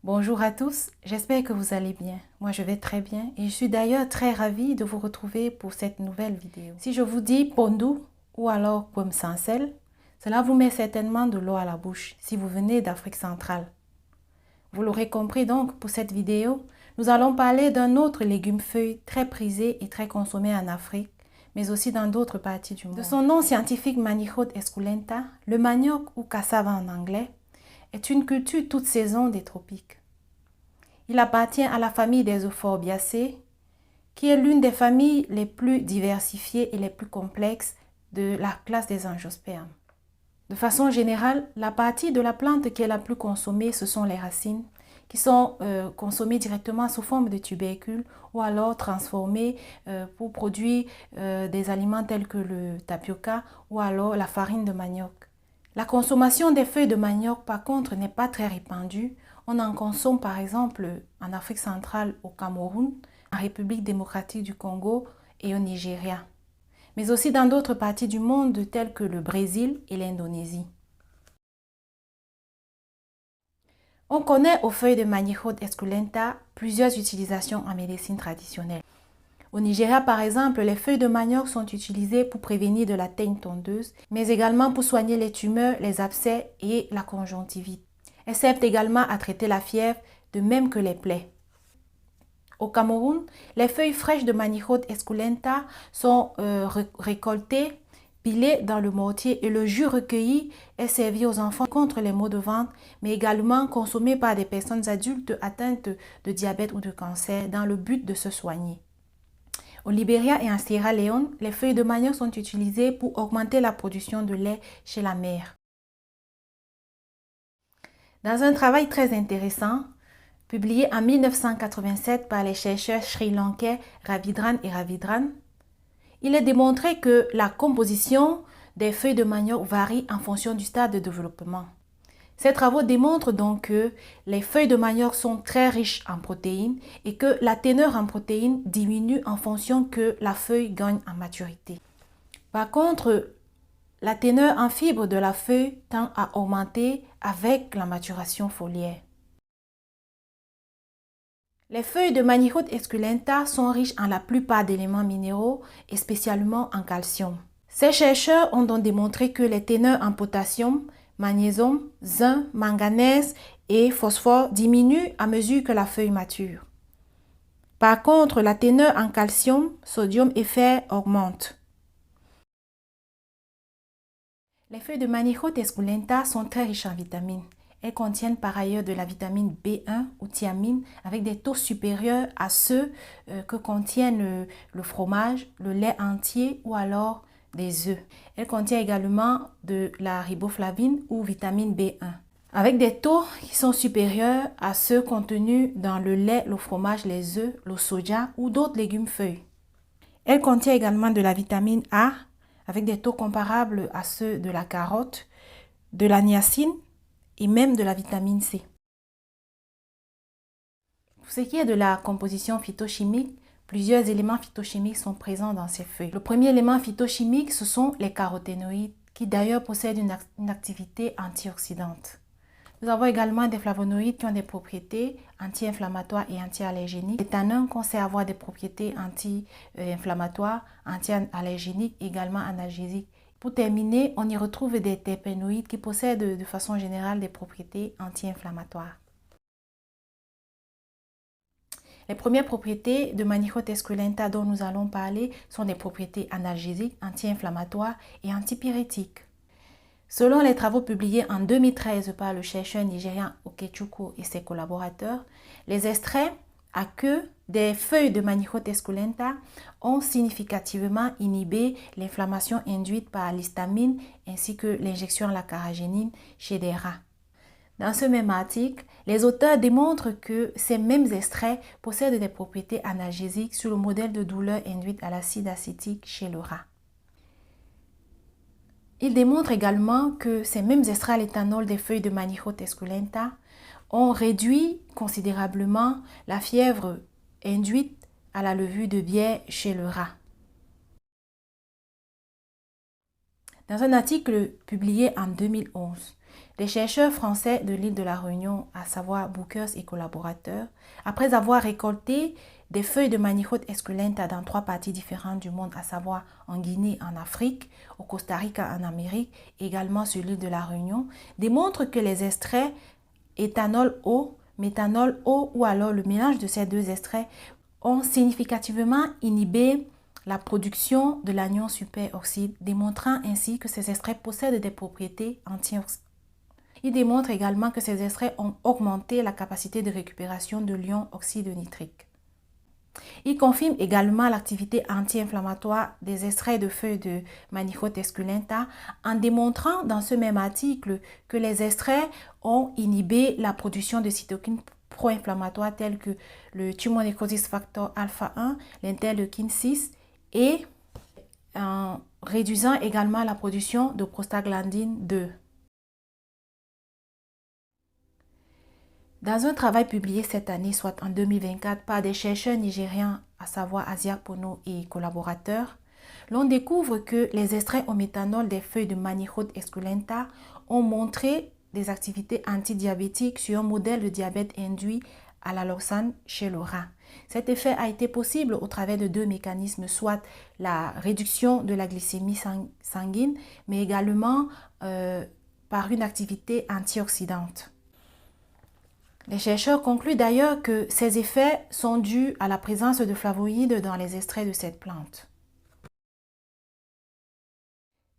Bonjour à tous, j'espère que vous allez bien. Moi je vais très bien et je suis d'ailleurs très ravie de vous retrouver pour cette nouvelle vidéo. Si je vous dis pondu ou alors pomme sans sel, cela vous met certainement de l'eau à la bouche si vous venez d'Afrique centrale. Vous l'aurez compris donc, pour cette vidéo, nous allons parler d'un autre légume-feuille très prisé et très consommé en Afrique, mais aussi dans d'autres parties du monde. De son nom scientifique Manihot esculenta, le manioc ou cassava en anglais, est une culture toute saison des tropiques. Il appartient à la famille des Euphorbiaceae, qui est l'une des familles les plus diversifiées et les plus complexes de la classe des angiospermes. De façon générale, la partie de la plante qui est la plus consommée, ce sont les racines, qui sont consommées directement sous forme de tubercules ou alors transformées pour produire des aliments tels que le tapioca ou alors la farine de manioc. La consommation des feuilles de manioc, par contre, n'est pas très répandue. On en consomme par exemple en Afrique centrale, au Cameroun, en République démocratique du Congo et au Nigeria, mais aussi dans d'autres parties du monde telles que le Brésil et l'Indonésie. On connaît aux feuilles de Manihot esculenta plusieurs utilisations en médecine traditionnelle. Au Nigeria, par exemple, les feuilles de manioc sont utilisées pour prévenir de la teigne tondeuse, mais également pour soigner les tumeurs, les abcès et la conjonctivite. Elles servent également à traiter la fièvre, de même que les plaies. Au Cameroun, les feuilles fraîches de Manihot esculenta sont récoltées, pilées dans le mortier et le jus recueilli est servi aux enfants contre les maux de ventre, mais également consommé par des personnes adultes atteintes de diabète ou de cancer dans le but de se soigner. Au Libéria et en Sierra Leone, les feuilles de manioc sont utilisées pour augmenter la production de lait chez la mère. Dans un travail très intéressant, publié en 1987 par les chercheurs sri-lankais Ravidran et Ravidran, il est démontré que la composition des feuilles de manioc varie en fonction du stade de développement. Ces travaux démontrent donc que les feuilles de manioc sont très riches en protéines et que la teneur en protéines diminue en fonction que la feuille gagne en maturité. Par contre, la teneur en fibres de la feuille tend à augmenter avec la maturation foliaire. Les feuilles de Manihot esculenta sont riches en la plupart d'éléments minéraux et spécialement en calcium. Ces chercheurs ont donc démontré que les teneurs en potassium, magnésium, zinc, manganèse et phosphore diminuent à mesure que la feuille mature. Par contre, la teneur en calcium, sodium et fer augmente. Les feuilles de Manihot esculenta sont très riches en vitamines. Elles contiennent par ailleurs de la vitamine B1 ou thiamine avec des taux supérieurs à ceux que contiennent le fromage, le lait entier ou alors des œufs. Elle contient également de la riboflavine ou vitamine B1 avec des taux qui sont supérieurs à ceux contenus dans le lait, le fromage, les œufs, le soja ou d'autres légumes feuilles. Elle contient également de la vitamine A avec des taux comparables à ceux de la carotte, de la niacine et même de la vitamine C. Pour ce qui est de la composition phytochimique, plusieurs éléments phytochimiques sont présents dans ces feuilles. Le premier élément phytochimique, ce sont les caroténoïdes, qui d'ailleurs possèdent une activité antioxydante. Nous avons également des flavonoïdes qui ont des propriétés anti-inflammatoires et anti-allergéniques. Les tanins qu'on avoir des propriétés anti-inflammatoires, anti-allergéniques, également analgésiques. Pour terminer, on y retrouve des terpénoïdes qui possèdent de façon générale des propriétés anti-inflammatoires. Les premières propriétés de Manihot esculenta dont nous allons parler sont des propriétés analgésiques, anti-inflammatoires et antipyrétiques. Selon les travaux publiés en 2013 par le chercheur nigérian Okechukwu et ses collaborateurs, les extraits à queue des feuilles de Manihot esculenta ont significativement inhibé l'inflammation induite par l'histamine ainsi que l'injection à la carragénine chez des rats. Dans ce même article, les auteurs démontrent que ces mêmes extraits possèdent des propriétés analgésiques sur le modèle de douleur induite à l'acide acétique chez le rat. Ils démontrent également que ces mêmes extraits à l'éthanol des feuilles de Manihot esculenta ont réduit considérablement la fièvre induite à la levure de bière chez le rat. Dans un article publié en 2011, Les chercheurs français de l'île de la Réunion, à savoir Bookers et collaborateurs, après avoir récolté des feuilles de Manihot esculenta dans 3 parties différentes du monde, à savoir en Guinée, en Afrique, au Costa Rica, en Amérique, également sur l'île de la Réunion, démontrent que les extraits éthanol-eau, méthanol-eau ou alors le mélange de ces 2 extraits ont significativement inhibé la production de l'anion superoxyde, démontrant ainsi que ces extraits possèdent des propriétés antioxydantes. Il démontre également que ces extraits ont augmenté la capacité de récupération de l'ion oxyde nitrique. Il confirme également l'activité anti-inflammatoire des extraits de feuilles de Manihot esculenta en démontrant dans ce même article que les extraits ont inhibé la production de cytokines pro-inflammatoires telles que le tumor necrosis factor alpha 1, l'interleukine 6 et en réduisant également la production de prostaglandine 2. Dans un travail publié cette année, soit en 2024, par des chercheurs nigérians, à savoir Asiak Pono et collaborateurs, l'on découvre que les extraits au méthanol des feuilles de Manihot esculenta ont montré des activités antidiabétiques sur un modèle de diabète induit à l'alloxane chez le rat. Cet effet a été possible au travers de 2 mécanismes, soit la réduction de la glycémie sanguine, mais également par une activité antioxydante. Les chercheurs concluent d'ailleurs que ces effets sont dus à la présence de flavonoïdes dans les extraits de cette plante.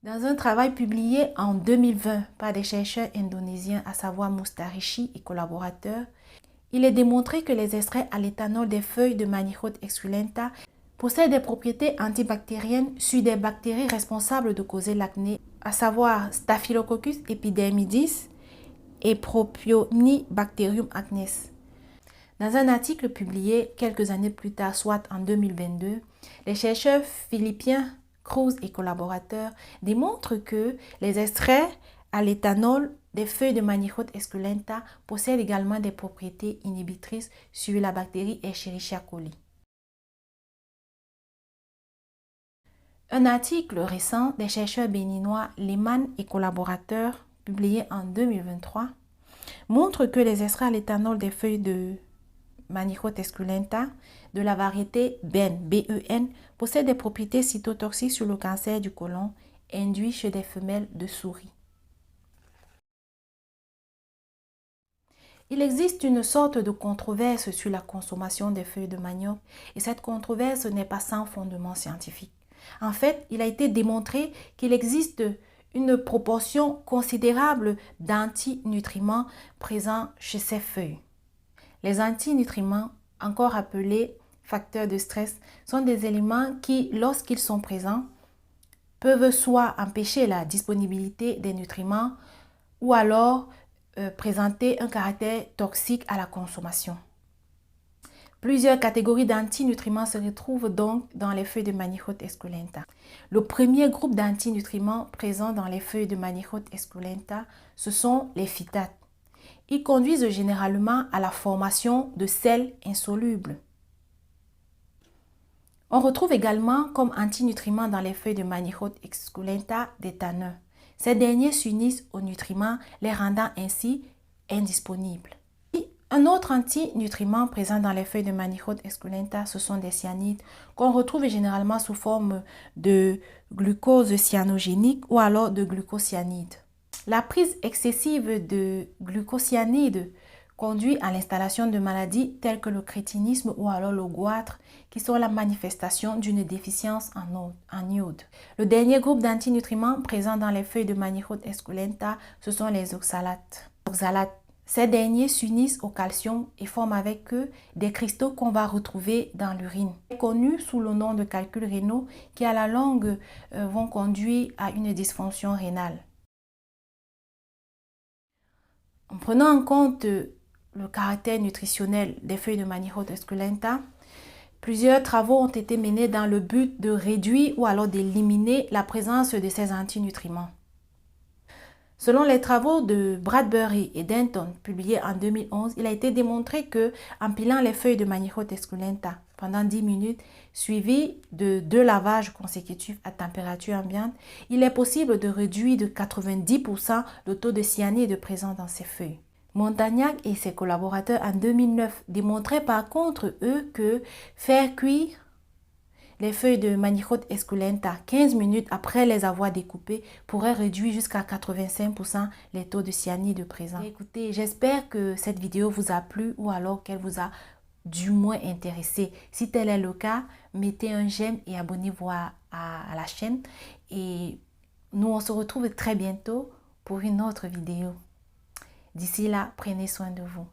Dans un travail publié en 2020 par des chercheurs indonésiens, à savoir Mustarishi et collaborateurs, il est démontré que les extraits à l'éthanol des feuilles de Manihot esculenta possèdent des propriétés antibactériennes sur des bactéries responsables de causer l'acné, à savoir Staphylococcus epidermidis et Propionibacterium acnes. Dans un article publié quelques années plus tard, soit en 2022, les chercheurs philippiens Cruz et collaborateurs démontrent que les extraits à l'éthanol des feuilles de Manihot esculenta possèdent également des propriétés inhibitrices sur la bactérie Escherichia coli. Un article récent des chercheurs béninois Lehmann et collaborateurs publié en 2023, montre que les extraits à l'éthanol des feuilles de Manihot esculenta de la variété BEN possèdent des propriétés cytotoxiques sur le cancer du côlon induit chez des femelles de souris. Il existe une sorte de controverse sur la consommation des feuilles de manioc et cette controverse n'est pas sans fondement scientifique. En fait, il a été démontré qu'il existe une proportion considérable d'antinutriments présents chez ces feuilles. Les antinutriments, encore appelés facteurs de stress, sont des éléments qui, lorsqu'ils sont présents, peuvent soit empêcher la disponibilité des nutriments ou alors présenter un caractère toxique à la consommation. Plusieurs catégories d'antinutriments se retrouvent donc dans les feuilles de Manihot esculenta. Le premier groupe d'antinutriments présents dans les feuilles de Manihot esculenta, ce sont les phytates. Ils conduisent généralement à la formation de sels insolubles. On retrouve également comme antinutriments dans les feuilles de Manihot esculenta des tannins. Ces derniers s'unissent aux nutriments, les rendant ainsi indisponibles. Un autre antinutriment présent dans les feuilles de Manihot esculenta, ce sont des cyanides qu'on retrouve généralement sous forme de glucose cyanogénique ou alors de glucocyanide. La prise excessive de glucocyanide conduit à l'installation de maladies telles que le crétinisme ou alors le goitre, qui sont la manifestation d'une déficience en iode. Le dernier groupe d'antinutriments présents dans les feuilles de Manihot esculenta, ce sont les oxalates. Ces derniers s'unissent au calcium et forment avec eux des cristaux qu'on va retrouver dans l'urine, connus sous le nom de calculs rénaux qui à la longue vont conduire à une dysfonction rénale. En prenant en compte le caractère nutritionnel des feuilles de Manihot esculenta, plusieurs travaux ont été menés dans le but de réduire ou alors d'éliminer la présence de ces antinutriments. Selon les travaux de Bradbury et Denton, publiés en 2011, il a été démontré que, en pilant les feuilles de Manihot esculenta pendant 10 minutes, suivi de 2 lavages consécutifs à température ambiante, il est possible de réduire de 90% le taux de cyanide présent dans ces feuilles. Montagnac et ses collaborateurs en 2009 démontraient par contre, eux, que faire cuire les feuilles de Manichot esculenta 15 minutes après les avoir découpées pourrait réduire jusqu'à 85% les taux de cyanide présents. Écoutez, j'espère que cette vidéo vous a plu ou alors qu'elle vous a du moins intéressé. Si tel est le cas, mettez un j'aime et abonnez-vous à la chaîne. Et nous, on se retrouve très bientôt pour une autre vidéo. D'ici là, prenez soin de vous.